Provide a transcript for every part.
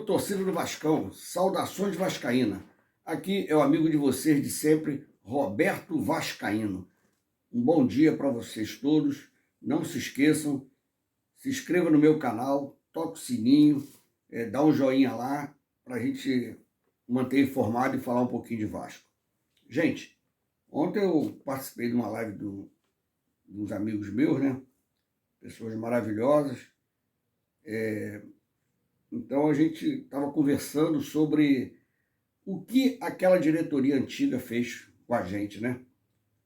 torcida do Vascão, saudações vascaína. Aqui é o amigo de vocês de sempre, Roberto Vascaíno. Um bom dia para vocês todos. Não se esqueçam, se inscreva no meu canal, toque o sininho, dá um joinha lá para a gente manter informado e falar um pouquinho de Vasco. Gente, ontem eu participei de uma live de uns amigos meus, né? Pessoas maravilhosas. Então a gente estava conversando sobre o que aquela diretoria antiga fez com a gente, né?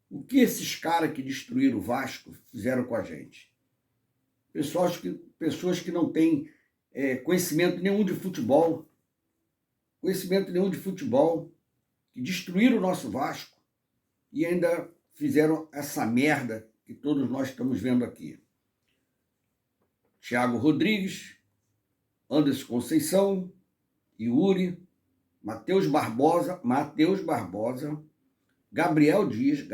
O que esses caras que destruíram o Vasco fizeram com a gente. Pessoas que não têm conhecimento nenhum de futebol, que destruíram o nosso Vasco e ainda fizeram essa merda que todos nós estamos vendo aqui. Thiago Rodrigues, Anderson Conceição, Yuri, Matheus Barbosa, Gabriel Dias,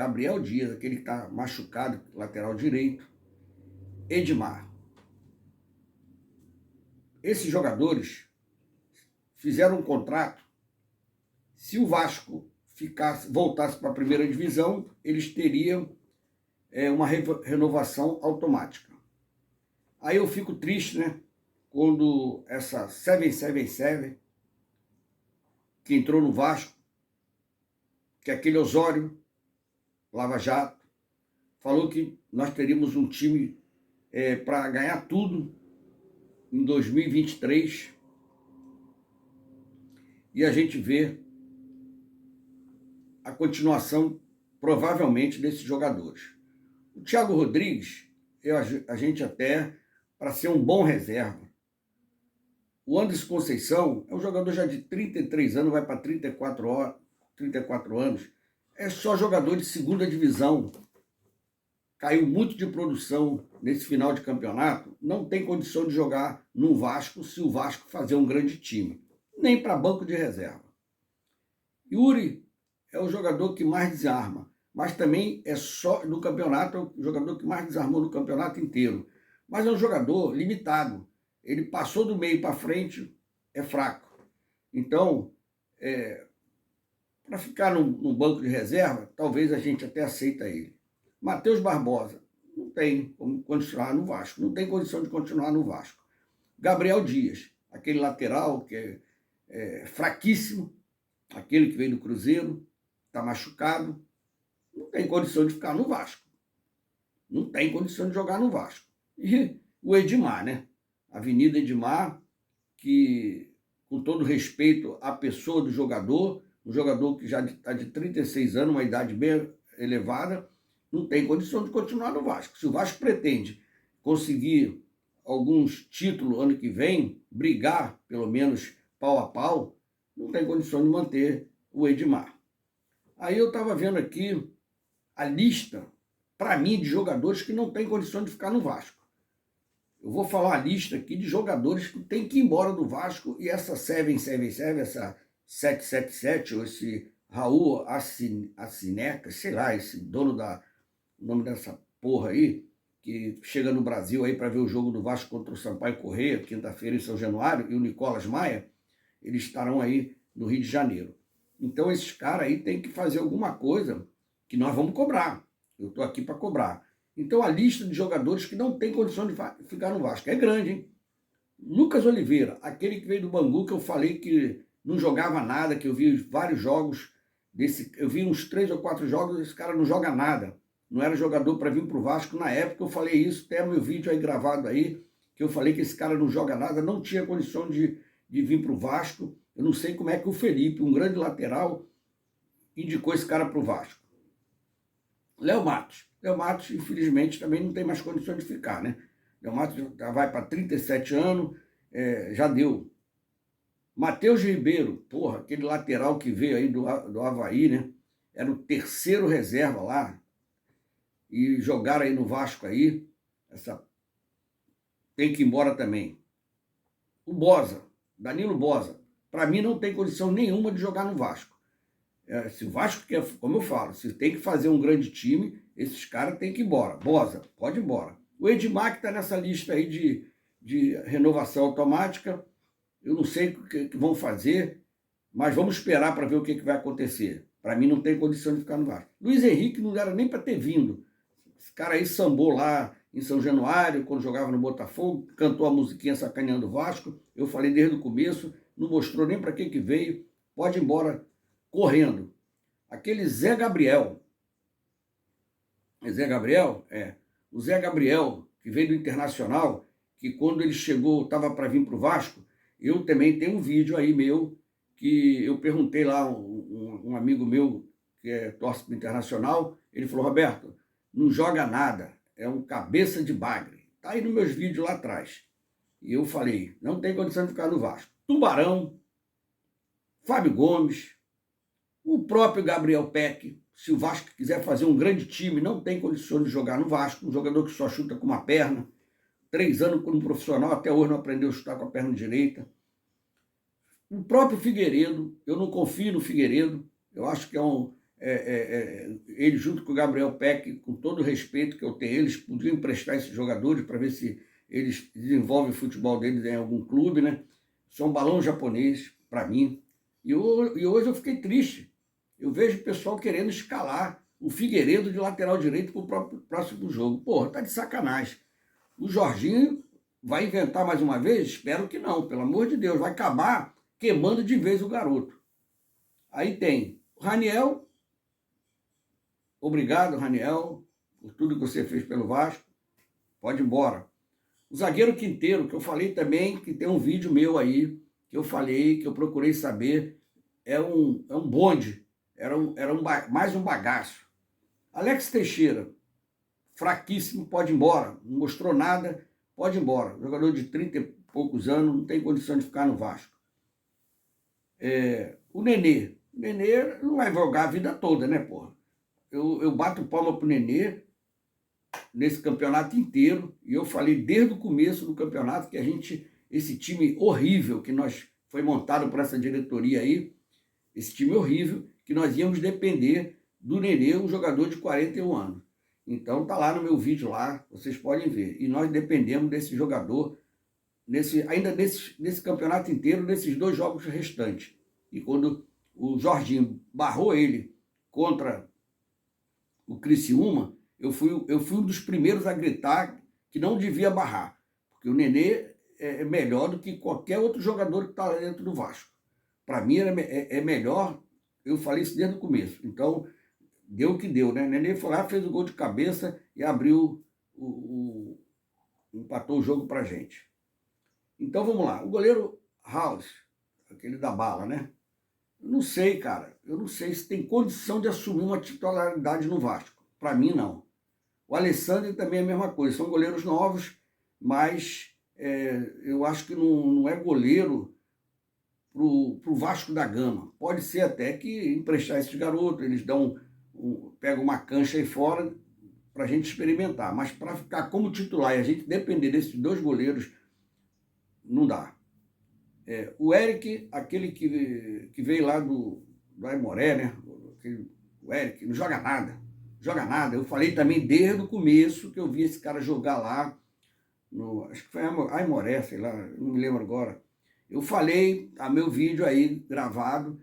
aquele que está machucado, lateral direito, Edmar. Esses jogadores fizeram um contrato. Se o Vasco voltasse para a primeira divisão, eles teriam uma renovação automática. Aí eu fico triste, né? Quando essa 777, que entrou no Vasco, que é aquele Osório, Lava Jato, falou que nós teríamos um time para ganhar tudo em 2023. E a gente vê a continuação, provavelmente, desses jogadores. O Thiago Rodrigues, a gente até, para ser um bom reserva. O Anderson Conceição é um jogador já de 33 anos, vai para 34 anos. É só jogador de segunda divisão. Caiu muito de produção nesse final de campeonato. Não tem condição de jogar no Vasco se o Vasco fazer um grande time. Nem para banco de reserva. Yuri é o jogador que mais desarma. Mas também é só no campeonato, é o jogador que mais desarmou no campeonato inteiro. Mas é um jogador limitado. Ele passou do meio para frente, é fraco. Então, para ficar no banco de reserva, talvez a gente até aceita ele. Matheus Barbosa, não tem como continuar no Vasco, não tem condição de continuar no Vasco. Gabriel Dias, aquele lateral que é fraquíssimo, aquele que veio do Cruzeiro, está machucado, não tem condição de ficar no Vasco. Não tem condição de jogar no Vasco. E o Edmar, né? Avenida Edmar, que, com todo respeito à pessoa do jogador, um jogador que já está de 36 anos, uma idade bem elevada, não tem condição de continuar no Vasco. Se o Vasco pretende conseguir alguns títulos ano que vem, brigar, pelo menos, pau a pau, não tem condição de manter o Edmar. Aí eu estava vendo aqui a lista, para mim, de jogadores que não têm condição de ficar no Vasco. Eu vou falar a lista aqui de jogadores que tem que ir embora do Vasco e essa 777, essa 777, ou esse Raul Assineca, sei lá, esse dono o nome dessa porra aí, que chega no Brasil aí para ver o jogo do Vasco contra o Sampaio Corrêa, quinta-feira em São Januário, e o Nicolas Maia, eles estarão aí no Rio de Janeiro. Então esses caras aí têm que fazer alguma coisa que nós vamos cobrar. Eu estou aqui para cobrar. Então a lista de jogadores que não tem condição de ficar no Vasco é grande, hein? Lucas Oliveira, aquele que veio do Bangu, que eu falei que não jogava nada, que eu vi vários jogos, eu vi uns 3 ou 4 jogos, esse cara não joga nada. Não era jogador para vir para o Vasco. Na época eu falei isso, tem meu vídeo aí gravado aí, que eu falei que esse cara não joga nada, não tinha condição de vir para o Vasco. Eu não sei como é que o Felipe, um grande lateral, indicou esse cara para o Vasco. Léo Matos, infelizmente, também não tem mais condição de ficar, né? Léo Matos já vai para 37 anos, já deu. Matheus Ribeiro, porra, aquele lateral que veio aí do Avaí, né? Era o terceiro reserva lá. E jogaram aí no Vasco aí. Tem que ir embora também. O Bosa, Danilo Bosa, para mim não tem condição nenhuma de jogar no Vasco. Se o Vasco quer, como eu falo, se tem que fazer um grande time, esses caras têm que ir embora. Bosa, pode ir embora. O Edmar, que está nessa lista aí de renovação automática, eu não sei o que vão fazer, mas vamos esperar para ver o que vai acontecer. Para mim não tem condição de ficar no Vasco. Luiz Henrique não era nem para ter vindo. Esse cara aí sambou lá em São Januário, quando jogava no Botafogo, cantou a musiquinha sacaneando o Vasco. Eu falei desde o começo, não mostrou nem para que veio. Pode ir embora correndo. Aquele Zé Gabriel. Zé Gabriel? É. O Zé Gabriel, que veio do Internacional, que quando ele chegou, estava para vir para o Vasco, eu também tenho um vídeo aí meu, que eu perguntei lá, um amigo meu, que torce para o Internacional, ele falou, Roberto, não joga nada, é um cabeça de bagre. Está aí nos meus vídeos lá atrás. E eu falei, não tem condição de ficar no Vasco. Tubarão, Fábio Gomes, o próprio Gabriel Peck, se o Vasco quiser fazer um grande time, não tem condições de jogar no Vasco, um jogador que só chuta com uma perna, 3 anos como profissional, até hoje não aprendeu a chutar com a perna direita. O próprio Figueiredo, eu não confio no Figueiredo, eu acho que ele junto com o Gabriel Peck, com todo o respeito que eu tenho, eles podiam emprestar esses jogadores para ver se eles desenvolvem o futebol deles em algum clube, né? Isso é um balão japonês, para mim. E hoje eu fiquei triste. Eu vejo o pessoal querendo escalar o Figueiredo de lateral direito para o próximo jogo. Porra, tá de sacanagem. O Jorginho vai inventar mais uma vez? Espero que não, pelo amor de Deus. Vai acabar queimando de vez o garoto. Aí tem o Raniel. Obrigado, Raniel, por tudo que você fez pelo Vasco. Pode ir embora. O zagueiro Quinteiro, que eu falei também, que tem um vídeo meu aí, que eu falei, que eu procurei saber, é um bonde, mais um bagaço. Alex Teixeira, fraquíssimo, pode ir embora, não mostrou nada, pode ir embora. Jogador de 30 e poucos anos, não tem condição de ficar no Vasco. O Nenê não vai jogar a vida toda, né, porra? Eu bato palma pro Nenê nesse campeonato inteiro, e eu falei desde o começo do campeonato que esse time horrível que foi montado por essa diretoria aí, esse time horrível, que nós íamos depender do Nenê, um jogador de 41 anos. Então tá lá no meu vídeo lá, vocês podem ver. E nós dependemos desse jogador, ainda nesse campeonato inteiro, nesses 2 jogos restantes. E quando o Jorginho barrou ele contra o Criciúma, eu fui um dos primeiros a gritar que não devia barrar, porque o Nenê é melhor do que qualquer outro jogador que está dentro do Vasco. Para mim é melhor, eu falei isso desde o começo. Então, deu o que deu, né? O Nenê foi lá, fez o gol de cabeça e abriu, empatou o jogo pra gente. Então, vamos lá. O goleiro House, aquele da bala, né? Eu não sei, cara. Eu não sei se tem condição de assumir uma titularidade no Vasco. Para mim, não. O Alessandro também é a mesma coisa. São goleiros novos, mas eu acho que não é goleiro pro Vasco da Gama. Pode ser até que emprestar esses garotos, eles pegam uma cancha aí fora para a gente experimentar. Mas para ficar como titular e a gente depender desses 2 goleiros, não dá. O Eric, aquele que veio lá do Aimoré, né? O Eric, não joga nada. Joga nada. Eu falei também desde o começo que eu vi esse cara jogar lá, acho que foi Aimoré, sei lá, não me lembro agora. Eu falei, a meu vídeo aí gravado,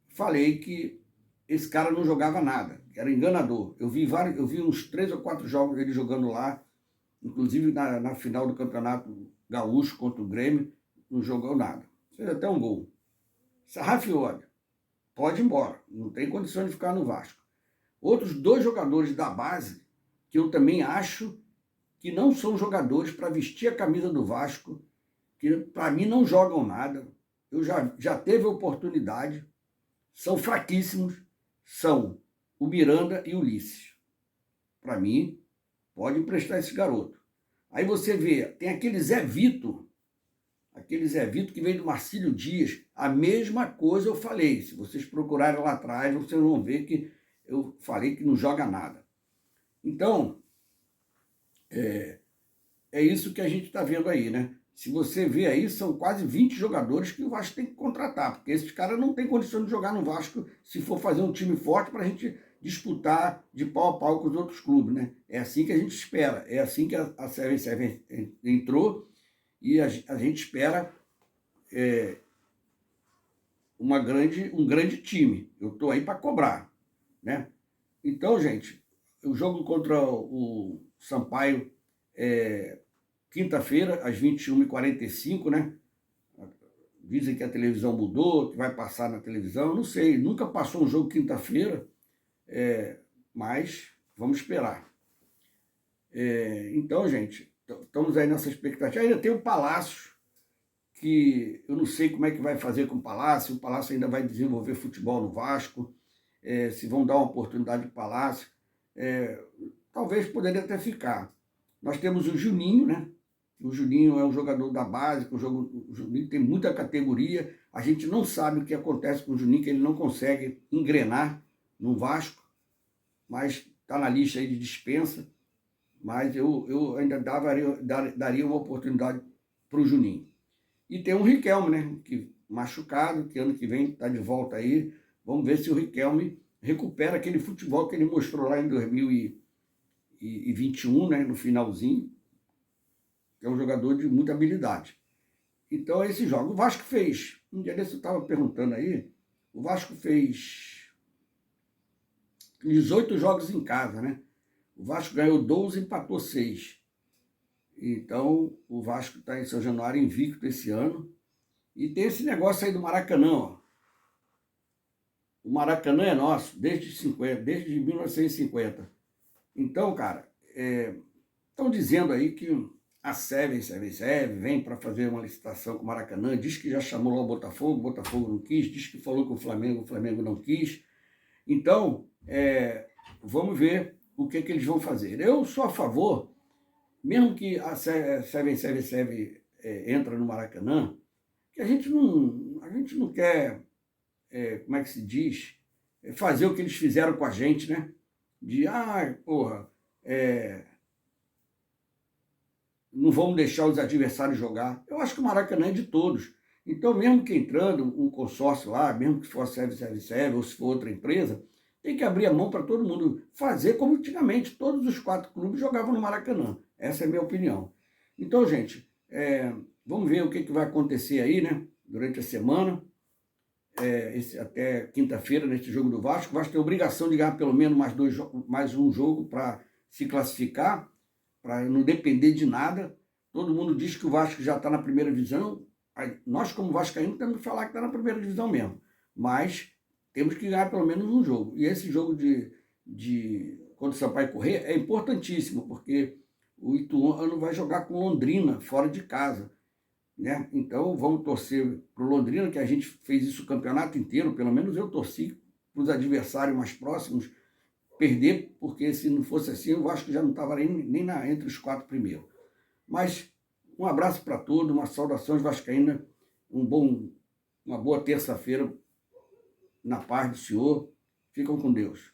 falei que esse cara não jogava nada, que era enganador. Eu vi uns 3 ou 4 jogos dele jogando lá, inclusive na final do Campeonato Gaúcho contra o Grêmio, não jogou nada. Fez até um gol. Sarrafiori, pode ir embora, não tem condição de ficar no Vasco. Outros 2 jogadores da base, que eu também acho que não são jogadores para vestir a camisa do Vasco, que para mim não jogam nada, eu já teve oportunidade, são fraquíssimos, são o Miranda e o Ulisses. Para mim, pode emprestar esse garoto. Aí você vê, tem aquele Zé Vitor que veio do Marcílio Dias, a mesma coisa eu falei. Se vocês procurarem lá atrás, vocês vão ver que eu falei que não joga nada. Então, é isso que a gente está vendo aí, né? Se você vê aí, são quase 20 jogadores que o Vasco tem que contratar, porque esses caras não têm condição de jogar no Vasco se for fazer um time forte para a gente disputar de pau a pau com os outros clubes, né? É assim que a gente espera, é assim que a CR7 entrou e a gente espera um grande time. Eu estou aí para cobrar, né? Então, gente, o jogo contra o Sampaio é quinta-feira, às 21h45, né? Dizem que a televisão mudou, que vai passar na televisão. Eu não sei, nunca passou um jogo quinta-feira, mas vamos esperar. Então, gente, estamos aí nessa expectativa. Ainda tem o Palácio, que eu não sei como é que vai fazer com o Palácio ainda vai desenvolver futebol no Vasco, se vão dar uma oportunidade para o Palácio, talvez poderia até ficar. Nós temos o Juninho, né? O Juninho é um jogador da base, o Juninho tem muita categoria, a gente não sabe o que acontece com o Juninho, que ele não consegue engrenar no Vasco, mas está na lista aí de dispensa, mas eu ainda daria uma oportunidade para o Juninho. E tem o Riquelme, né, que machucado, que ano que vem está de volta aí. Vamos ver se o Riquelme recupera aquele futebol que ele mostrou lá em 2021, né, no finalzinho, que é um jogador de muita habilidade. Então, esse jogo, o Vasco fez, um dia desse eu estava perguntando aí, o Vasco fez 18 jogos em casa, né? O Vasco ganhou 12 e empatou 6. Então, o Vasco está em São Januário invicto esse ano. E tem esse negócio aí do Maracanã, ó. O Maracanã é nosso desde 1950. Então, cara, estão dizendo aí que a Seven vem para fazer uma licitação com o Maracanã, diz que já chamou lá o Botafogo não quis, diz que falou com o Flamengo não quis. Então, vamos ver o que eles vão fazer. Eu sou a favor, mesmo que a Seven entra no Maracanã, que a gente não quer, como é que se diz, fazer o que eles fizeram com a gente, né? Não vamos deixar os adversários jogar. Eu acho que o Maracanã é de todos. Então, mesmo que entrando um consórcio lá, mesmo que for Seven, ou se for outra empresa, tem que abrir a mão para todo mundo fazer como antigamente. Todos os 4 clubes jogavam no Maracanã. Essa é a minha opinião. Então, gente, vamos ver o que vai acontecer aí, né? Durante a semana, até quinta-feira, nesse jogo do Vasco. O Vasco tem a obrigação de ganhar pelo menos mais um jogo para se classificar, para não depender de nada. Todo mundo diz que o Vasco já está na primeira divisão. Nós, como vascaínos, temos que falar que está na primeira divisão mesmo. Mas temos que ganhar pelo menos um jogo. E esse jogo contra o Sampaio Corrêa é importantíssimo, porque o Ituano vai jogar com Londrina, fora de casa, né? Então vamos torcer para o Londrina, que a gente fez isso o campeonato inteiro, pelo menos eu torci para os adversários mais próximos perder, porque se não fosse assim, eu acho que já não estava nem entre os 4 primeiros. Mas um abraço para todos, uma saudação vascaína, uma boa terça-feira na paz do Senhor. Ficam com Deus.